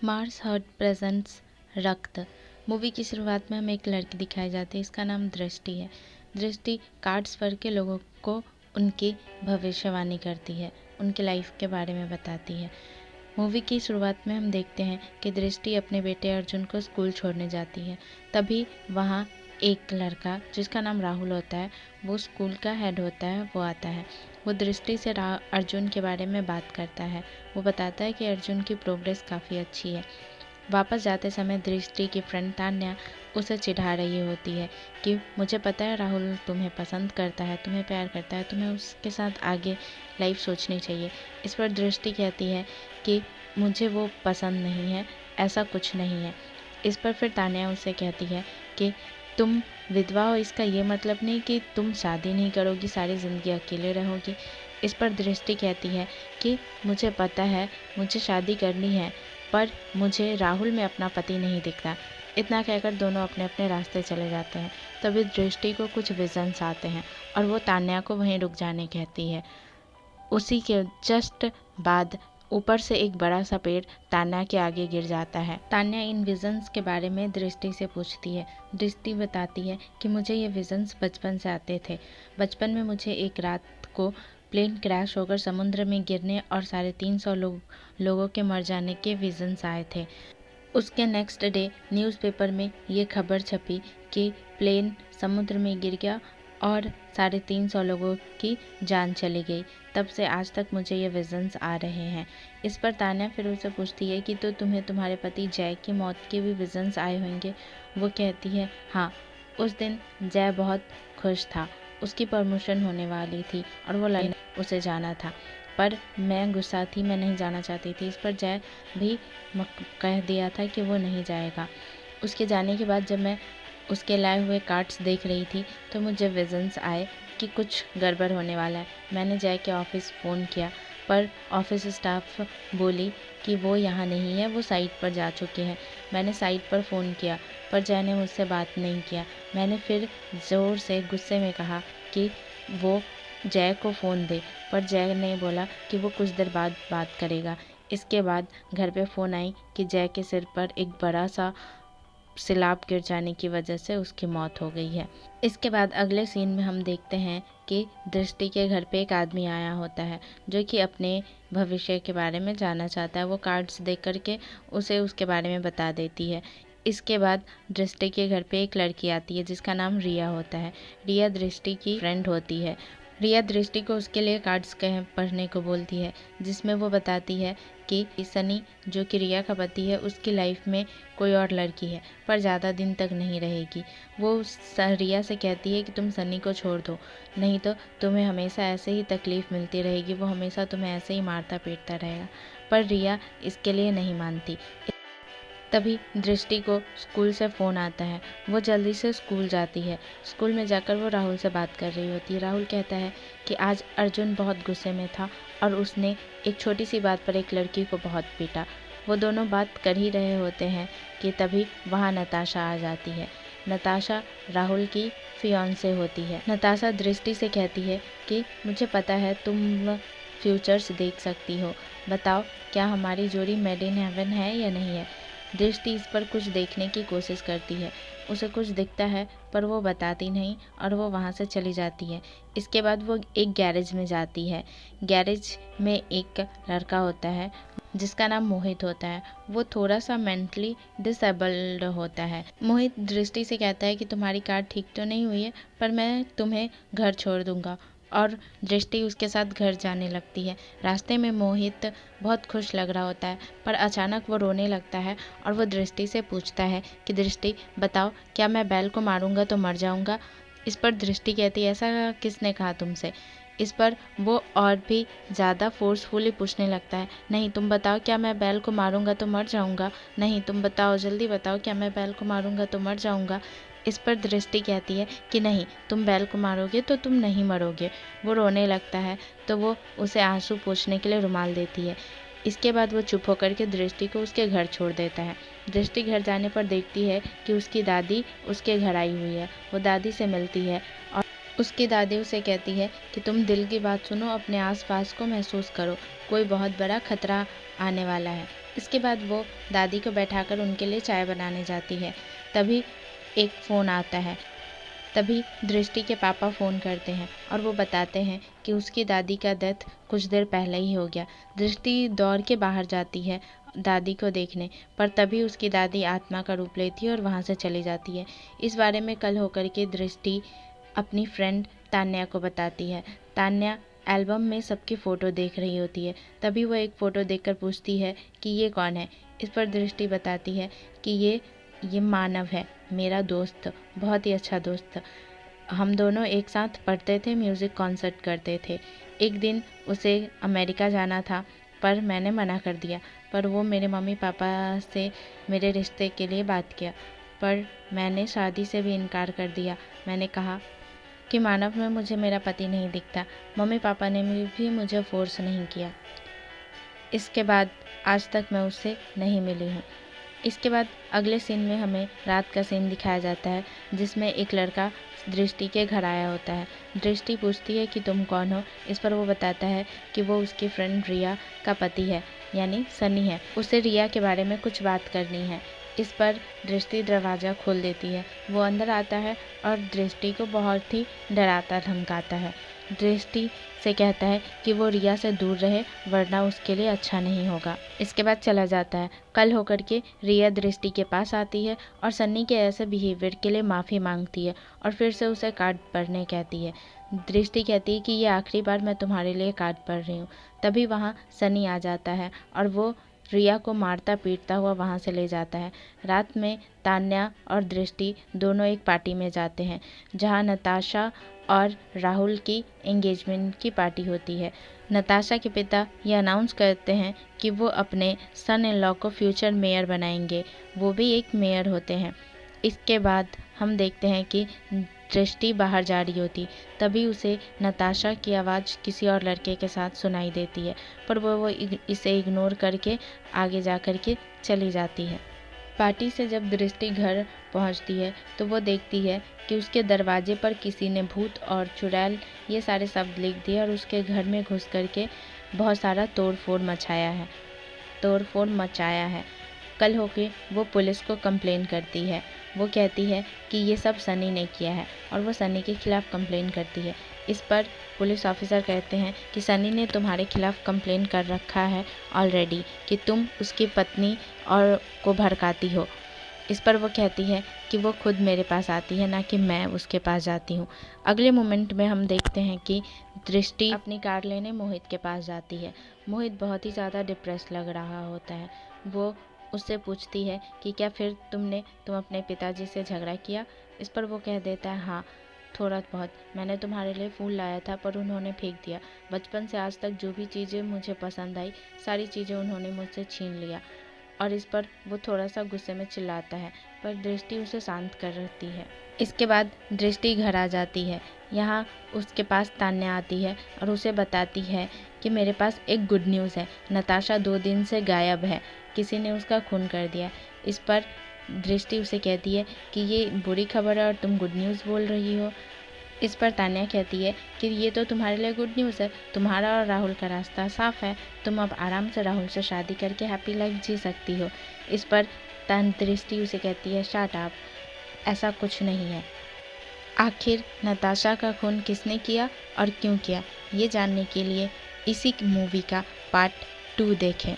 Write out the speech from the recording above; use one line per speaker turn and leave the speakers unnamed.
Mars hurt presents रक्त। Movie की शुरुआत में हमें एक लड़की दिखाई जाती है, इसका नाम दृष्टि है। दृष्टि कार्ड्स पढ़ के लोगों को उनकी भविष्यवाणी करती है, उनकी लाइफ के बारे में बताती है। मूवी की शुरुआत में हम देखते हैं कि दृष्टि अपने बेटे अर्जुन को स्कूल छोड़ने जाती है। तभी वहाँ एक लड़का जिसका नाम राहुल होता है, वो स्कूल का हेड होता है, वो आता है। वो दृष्टि से अर्जुन के बारे में बात करता है। वो बताता है कि अर्जुन की प्रोग्रेस काफ़ी अच्छी है। वापस जाते समय दृष्टि की फ्रेंड तान्या उसे चिढ़ा रही होती है कि मुझे पता है राहुल तुम्हें पसंद करता है, तुम्हें प्यार करता है, तुम्हें उसके साथ आगे लाइफ सोचनी चाहिए। इस पर दृष्टि कहती है कि मुझे वो पसंद नहीं है, ऐसा कुछ नहीं है। इस पर फिर तान्या उसे कहती है कि तुम विधवा हो, इसका ये मतलब नहीं कि तुम शादी नहीं करोगी, सारी ज़िंदगी अकेले रहोगी। इस पर दृष्टि कहती है कि मुझे पता है, मुझे शादी करनी है, पर मुझे राहुल में अपना पति नहीं दिखता। इतना कहकर दोनों अपने अपने रास्ते चले जाते हैं। तभी दृष्टि को कुछ विजन्स आते हैं और वो तान्या को वहीं रुक जाने कहती है। उसी के जस्ट बाद ऊपर से एक बड़ा सा पेड़ तान्या के आगे गिर जाता है। तान्या इन विजन्स के बारे में दृष्टि से पूछती है। दृष्टि बताती है कि मुझे ये विजन्स बचपन से आते थे। बचपन में मुझे एक रात को प्लेन क्रैश होकर समुद्र में गिरने और 350 लोगों के मर जाने के विजन्स आए थे। उसके नेक्स्ट डे न्यूज़पेपर में ये खबर छपी कि प्लेन समुद्र में गिर गया और 350 लोगों की जान चली गई। तब से आज तक मुझे ये विजन्स आ रहे हैं। इस पर तान्या फिर उसे पूछती है कि तो तुम्हें तुम्हारे पति जय की मौत के भी विजन्स आए होंगे। वो कहती है हाँ, उस दिन जय बहुत खुश था, उसकी प्रमोशन होने वाली थी और वो लड़ने उसे जाना था, पर मैं गुस्सा थी, मैं नहीं जाना चाहती थी। इस पर जय भी कह दिया था कि वो नहीं जाएगा। उसके जाने के बाद जब मैं उसके लाए हुए कार्ड्स देख रही थी तो मुझे विजन्स आए कि कुछ गड़बड़ होने वाला है। मैंने जय के ऑफिस फ़ोन किया, पर ऑफिस स्टाफ बोली कि वो यहाँ नहीं है, वो साइट पर जा चुके हैं। मैंने साइट पर फ़ोन किया, पर जय ने मुझसे बात नहीं किया। मैंने फिर ज़ोर से गुस्से में कहा कि वो जय को फ़ोन दे, पर जय ने बोला कि वो कुछ देर बाद बात करेगा। इसके बाद घर पे फ़ोन आई कि जय के सिर पर एक बड़ा सा सिलाब गिर जाने की वजह से उसकी मौत हो गई है। इसके बाद अगले सीन में हम देखते हैं कि दृष्टि के घर पे एक आदमी आया होता है जो कि अपने भविष्य के बारे में जानना चाहता है। वो कार्ड्स देख करके उसे उसके बारे में बता देती है। इसके बाद दृष्टि के घर पे एक लड़की आती है जिसका नाम रिया होता है। रिया दृष्टि की फ्रेंड होती है। रिया दृष्टि को उसके लिए कार्ड्स पढ़ने को बोलती है, जिसमें वो बताती है कि सनी जो कि रिया का पति है, उसकी लाइफ में कोई और लड़की है, पर ज़्यादा दिन तक नहीं रहेगी। वो रिया से कहती है कि तुम सनी को छोड़ दो, नहीं तो तुम्हें हमेशा ऐसे ही तकलीफ़ मिलती रहेगी, वो हमेशा तुम्हें ऐसे ही मारता पीटता रहेगा। पर रिया इसके लिए नहीं मानती। तभी दृष्टि को स्कूल से फ़ोन आता है। वो जल्दी से स्कूल जाती है। स्कूल में जाकर वो राहुल से बात कर रही होती है। राहुल कहता है कि आज अर्जुन बहुत गुस्से में था और उसने एक छोटी सी बात पर एक लड़की को बहुत पीटा। वो दोनों बात कर ही रहे होते हैं कि तभी वहाँ नताशा आ जाती है। नताशा राहुल की फियांसे होती है। नताशा दृष्टि से कहती है कि मुझे पता है तुम फ्यूचर्स देख सकती हो, बताओ क्या हमारी जोड़ी मेड इन हेवन है या नहीं है। दृष्टि इस पर कुछ देखने की कोशिश करती है। उसे कुछ दिखता है पर वो बताती नहीं और वो वहाँ से चली जाती है। इसके बाद वो एक गैरेज में जाती है। गैरेज में एक लड़का होता है जिसका नाम मोहित होता है। वो थोड़ा सा मेंटली डिसेबल्ड होता है। मोहित दृष्टि से कहता है कि तुम्हारी कार ठीक तो नहीं हुई है, पर मैं तुम्हें घर छोड़ दूंगा, और दृष्टि उसके साथ घर जाने लगती है। रास्ते में मोहित बहुत खुश लग रहा होता है, पर अचानक वो रोने लगता है और वो दृष्टि से पूछता है कि दृष्टि बताओ, क्या मैं बैल को मारूंगा तो मर जाऊंगा। इस पर दृष्टि कहती है ऐसा किसने कहा तुमसे। इस पर वो और भी ज़्यादा फोर्सफुली पूछने लगता है, नहीं तुम बताओ, क्या मैं बैल को मारूंगा तो मर जाऊंगा। नहीं तुम बताओ, जल्दी बताओ, क्या मैं बैल को मारूंगा तो मर जाऊंगा। इस पर दृष्टि कहती है कि नहीं, तुम बैल को मारोगे तो तुम नहीं मरोगे। वो रोने लगता है तो वो उसे आंसू पोंछने के लिए रुमाल देती है। इसके बाद वो चुप होकर के दृष्टि को उसके घर छोड़ देता है। दृष्टि घर जाने पर देखती है कि उसकी दादी उसके घर आई हुई है। वो दादी से मिलती है और उसकी दादी उसे कहती है कि तुम दिल की बात सुनो, अपने आसपास को महसूस करो, कोई बहुत बड़ा खतरा आने वाला है। इसके बाद वो दादी को बैठाकर उनके लिए चाय बनाने जाती है। तभी एक फ़ोन आता है। तभी दृष्टि के पापा फ़ोन करते हैं और वो बताते हैं कि उसकी दादी का डेथ कुछ देर पहले ही हो गया। दृष्टि दौड़ के बाहर जाती है दादी को देखने, पर तभी उसकी दादी आत्मा का रूप लेती है और वहाँ से चली जाती है। इस बारे में कल होकर के दृष्टि अपनी फ्रेंड तान्या को बताती है। तान्या एल्बम में सबकी फ़ोटो देख रही होती है। तभी वो एक फ़ोटो देखकर पूछती है कि ये कौन है। इस पर दृष्टि बताती है कि ये मानव है, मेरा दोस्त, बहुत ही अच्छा दोस्त। हम दोनों एक साथ पढ़ते थे, म्यूज़िक कॉन्सर्ट करते थे। एक दिन उसे अमेरिका जाना था, पर मैंने मना कर दिया। पर वो मेरे मम्मी पापा से मेरे रिश्ते के लिए बात किया, पर मैंने शादी से भी इनकार कर दिया। मैंने कहा कि मानव में मुझे मेरा पति नहीं दिखता। मम्मी पापा ने भी मुझे फोर्स नहीं किया। इसके बाद आज तक मैं उससे नहीं मिली हूँ। इसके बाद अगले सीन में हमें रात का सीन दिखाया जाता है, जिसमें एक लड़का दृष्टि के घर आया होता है। दृष्टि पूछती है कि तुम कौन हो। इस पर वो बताता है कि वो उसकी फ्रेंड रिया का पति है, यानी सनी है। उसे रिया के बारे में कुछ बात करनी है। इस पर दृष्टि दरवाज़ा खोल देती है। वो अंदर आता है और दृष्टि को बहुत ही डराता धमकाता है। दृष्टि से कहता है कि वो रिया से दूर रहे, वरना उसके लिए अच्छा नहीं होगा। इसके बाद चला जाता है। कल होकर के रिया दृष्टि के पास आती है और सन्नी के ऐसे बिहेवियर के लिए माफ़ी मांगती है और फिर से उसे कार्ड पढ़ने कहती है। दृष्टि कहती है कि ये आखिरी बार मैं तुम्हारे लिए कार्ड पढ़ रही हूँ। तभी वहाँ सनी आ जाता है और वो रिया को मारता पीटता हुआ वहाँ से ले जाता है। रात में तान्या और दृष्टि दोनों एक पार्टी में जाते हैं, जहाँ नताशा और राहुल की एंगेजमेंट की पार्टी होती है। नताशा के पिता ये अनाउंस करते हैं कि वो अपने सन इन लॉ को फ्यूचर मेयर बनाएंगे। वो भी एक मेयर होते हैं। इसके बाद हम देखते हैं कि दृष्टि बाहर जा रही होती, तभी उसे नताशा की आवाज़ किसी और लड़के के साथ सुनाई देती है, पर वो इसे इग्नोर करके आगे जा कर के चली जाती है। पार्टी से जब दृष्टि घर पहुंचती है तो वो देखती है कि उसके दरवाजे पर किसी ने भूत और चुड़ैल ये सारे शब्द लिख दिए और उसके घर में घुस करके बहुत सारा तोड़ फोड़ मचाया है। कल होके वो पुलिस को कंप्लेन करती है। वो कहती है कि ये सब सनी ने किया है और वो सनी के खिलाफ़ कंप्लेन करती है। इस पर पुलिस ऑफिसर कहते हैं कि सनी ने तुम्हारे खिलाफ़ कंप्लेन कर रखा है ऑलरेडी कि तुम उसकी पत्नी और को भड़काती हो। इस पर वो कहती है कि वो खुद मेरे पास आती है, ना कि मैं उसके पास जाती हूँ। अगले मोमेंट में हम देखते हैं कि दृष्टि अपनी कार लेने मोहित के पास जाती है। मोहित बहुत ही ज़्यादा डिप्रेस लग रहा होता है। वो उससे पूछती है कि क्या फिर तुम अपने पिताजी से झगड़ा किया। इस पर वो कह देता है हाँ, थोड़ा बहुत। मैंने तुम्हारे लिए फूल लाया था पर उन्होंने फेंक दिया। बचपन से आज तक जो भी चीज़ें मुझे पसंद आई सारी चीज़ें उन्होंने मुझसे छीन लिया। और इस पर वो थोड़ा सा गुस्से में चिल्लाता है, पर दृष्टि उसे शांत कर रखती है। इसके बाद दृष्टि घर आ जाती है। यहाँ उसके पास तान्या आती है और उसे बताती है कि मेरे पास एक गुड न्यूज़ है। नताशा 2 दिन से गायब है, किसी ने उसका खून कर दिया। इस पर दृष्टि उसे कहती है कि ये बुरी खबर है और तुम गुड न्यूज़ बोल रही हो। इस पर तान्या कहती है कि ये तो तुम्हारे लिए गुड न्यूज़ है, तुम्हारा और राहुल का रास्ता साफ है, तुम अब आराम से राहुल से शादी करके हैप्पी लाइफ जी सकती हो। इस पर दृष्टि उसे कहती है शट अप, ऐसा कुछ नहीं है। आखिर नताशा का खून किसने किया और क्यों किया, ये जानने के लिए इसी मूवी का पार्ट 2 देखें।